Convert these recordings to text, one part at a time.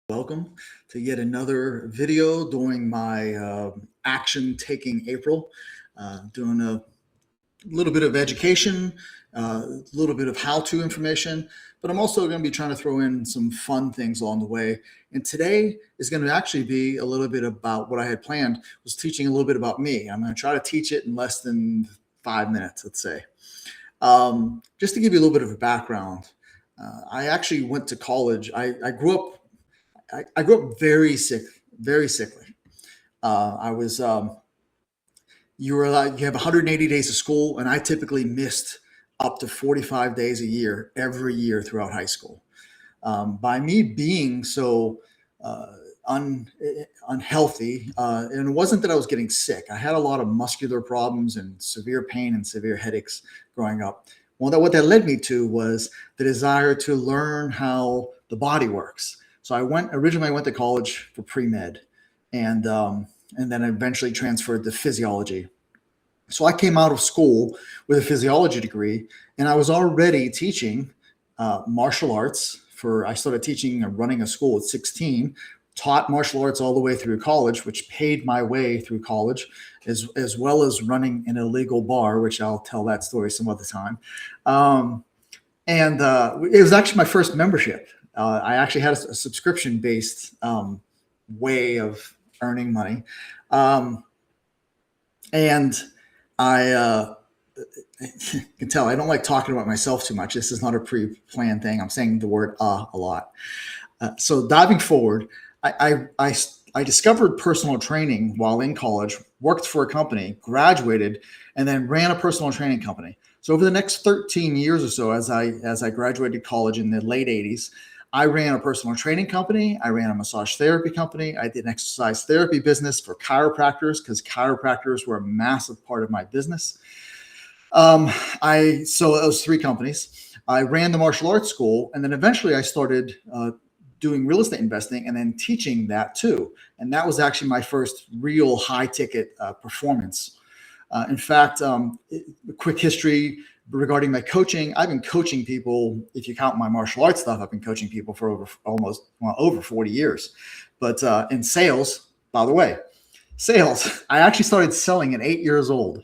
Welcome to yet another video during my action taking April. Doing a little bit of education, a little bit of how-to information, but I'm also going to be trying to throw in some fun things along the way. And today is going to actually be a little bit about what I had planned, was teaching a little bit about me. I'm going to try to teach it in less than 5 minutes, let's say. Just to give you a little bit of a background, I actually went to college. I grew up. I grew up very sick, very sickly. I was you have 180 days of school, and I typically missed up to 45 days a year every year throughout high school. By me being so unhealthy, and it wasn't that I was getting sick. I had a lot of muscular problems and severe pain and severe headaches growing up. Well, what that led me to was the desire to learn how the body works. So originally I went to college for pre-med, and then eventually transferred to physiology. So I came out of school with a physiology degree, and I was already teaching martial arts. I started teaching and running a school at 16, taught martial arts all the way through college, which paid my way through college, as well as running an illegal bar, which I'll tell that story some other time. It was actually my first membership. I actually had a subscription-based way of earning money. And I can tell I don't like talking about myself too much. This is not a pre-planned thing. I'm saying the word a lot. So diving forward, I discovered personal training while in college, worked for a company, graduated, and then ran a personal training company. So over the next 13 years or so, as I graduated college in the late 80s, I ran a personal training company. I ran a massage therapy company. I did an exercise therapy business for chiropractors because chiropractors were a massive part of my business. So those three companies. I ran the martial arts school, and then eventually I started doing real estate investing and then teaching that too. And that was actually my first real high ticket performance. In fact, a quick history regarding my coaching. I've been coaching people, if you count my martial arts stuff, I've been coaching people for over 40 years. But in sales, by the way, I actually started selling at 8 years old.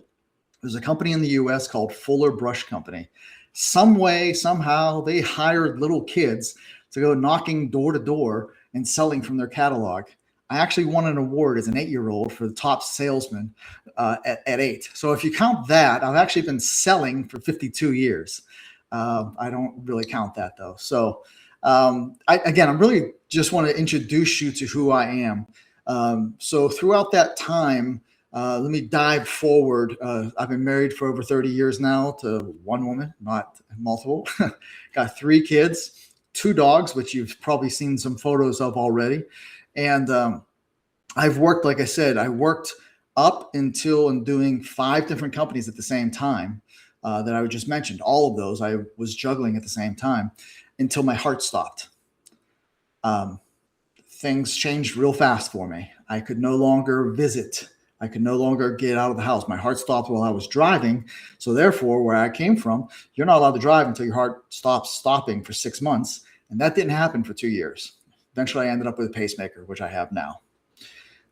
There's a company in the US called Fuller Brush Company. Some way, somehow, they hired little kids to go knocking door to door and selling from their catalog. I actually won an award as an 8-year-old for the top salesman at 8. So if you count that, I've actually been selling for 52 years. I don't really count that though. So I really just want to introduce you to who I am. So throughout that time, let me dive forward. I've been married for over 30 years now to one woman, not multiple. Got 3 kids, 2 dogs, which you've probably seen some photos of already. And I've worked, like I said, I worked up until and doing 5 different companies at the same time that I just mentioned. All of those I was juggling at the same time until my heart stopped. Things changed real fast for me. I could no longer visit. I could no longer get out of the house. My heart stopped while I was driving. So therefore, where I came from, you're not allowed to drive until your heart stops stopping for 6 months. And that didn't happen for 2 years. Eventually, I ended up with a pacemaker, which I have now.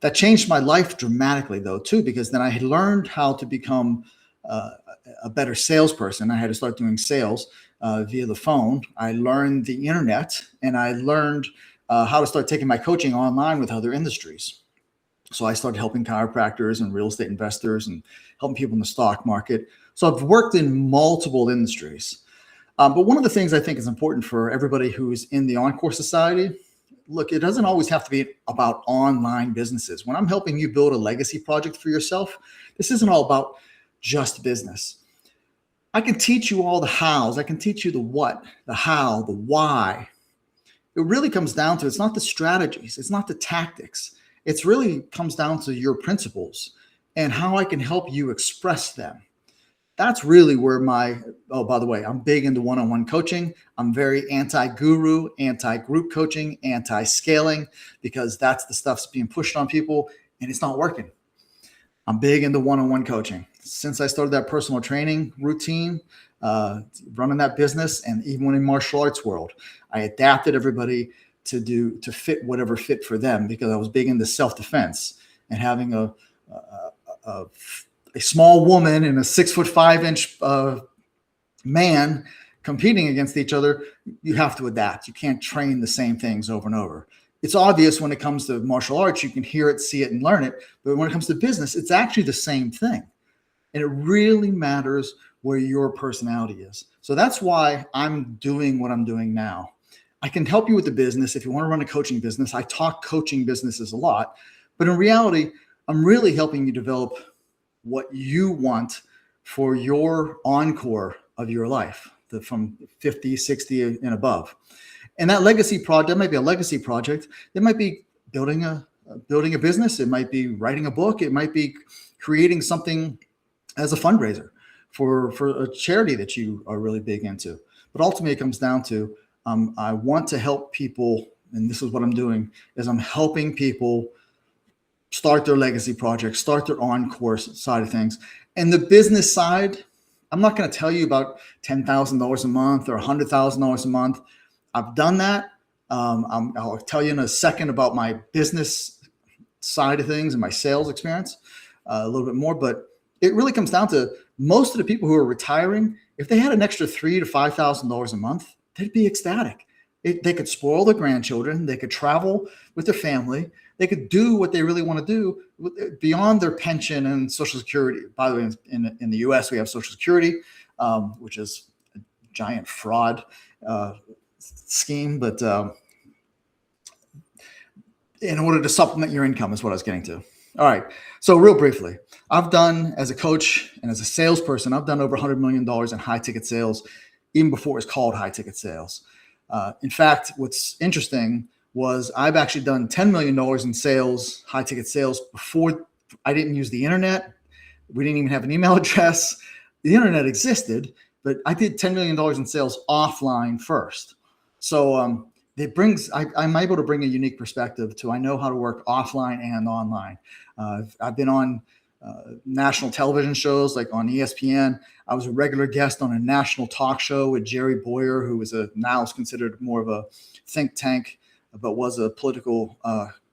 That changed my life dramatically, though, too, because then I had learned how to become a better salesperson. I had to start doing sales via the phone. I learned the internet, and I learned how to start taking my coaching online with other industries. So I started helping chiropractors and real estate investors and helping people in the stock market. So I've worked in multiple industries. But one of the things I think is important for everybody who's in the Encore Society, look, it doesn't always have to be about online businesses. When I'm helping you build a legacy project for yourself, this isn't all about just business. I can teach you all the hows. I can teach you the what, the how, the why. It really comes down to, it's not the strategies. It's not the tactics. It's really comes down to your principles and how I can help you express them. That's really where oh, by the way, I'm big into one-on-one coaching. I'm very anti-guru, anti-group coaching, anti-scaling, because that's the stuff that's being pushed on people and it's not working. I'm big into one-on-one coaching. Since I started that personal training routine, running that business, and even in martial arts world, I adapted everybody to fit whatever fit for them, because I was big into self-defense, and having a small woman and a 6'5" man competing against each other, you have to adapt. You can't train the same things over and over. It's obvious when it comes to martial arts, you can hear it, see it, and learn it. But when it comes to business, it's actually the same thing. And it really matters where your personality is. So that's why I'm doing what I'm doing now. I can help you with the business. If you want to run a coaching business, I talk coaching businesses a lot. But in reality, I'm really helping you develop what you want for your encore of your life, from 50, 60 and above. And that legacy project, that might be a legacy project. It might be building a business. It might be writing a book. It might be creating something as a fundraiser for a charity that you are really big into. But ultimately, it comes down to I want to help people, and this is what I'm doing, is I'm helping people start their legacy projects, start their encore side of things. And the business side, I'm not going to tell you about $10,000 a month or $100,000 a month. I've done that. I'll tell you in a second about my business side of things and my sales experience a little bit more. But it really comes down to most of the people who are retiring, if they had an extra $3,000 to $5,000 a month, they'd be ecstatic. They could spoil their grandchildren. They could travel with their family. They could do what they really want to do beyond their pension and Social Security. By the way, in the U.S., we have Social Security, which is a giant fraud scheme. But in order to supplement your income is what I was getting to. All right. So real briefly, I've done, as a coach and as a salesperson, I've done over $100 million in high ticket sales, even before it was called high ticket sales. In fact, what's interesting was I've actually done $10 million in sales, high ticket sales, before. I didn't use the internet. We didn't even have an email address. The internet existed, but I did $10 million in sales offline first. So I'm able to bring a unique perspective to, I know how to work offline and online. I've been on national television shows like on ESPN. I was a regular guest on a national talk show with Jerry Boyer, who was now is considered more of a think tank, but was a political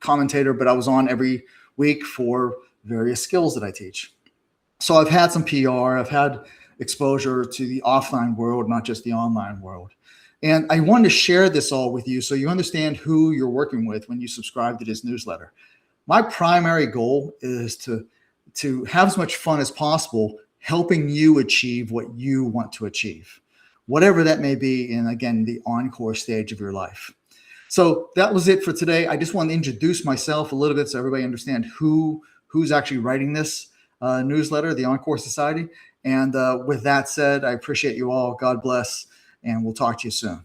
commentator. But I was on every week for various skills that I teach. So I've had some PR. I've had exposure to the offline world, not just the online world. And I wanted to share this all with you so you understand who you're working with when you subscribe to this newsletter. My primary goal is to have as much fun as possible helping you achieve what you want to achieve, whatever that may be in, again, the encore stage of your life. So that was it for today. I just want to introduce myself a little bit so everybody understand who's actually writing this newsletter, the Encore Society. And with that said, I appreciate you all. God bless, and we'll talk to you soon.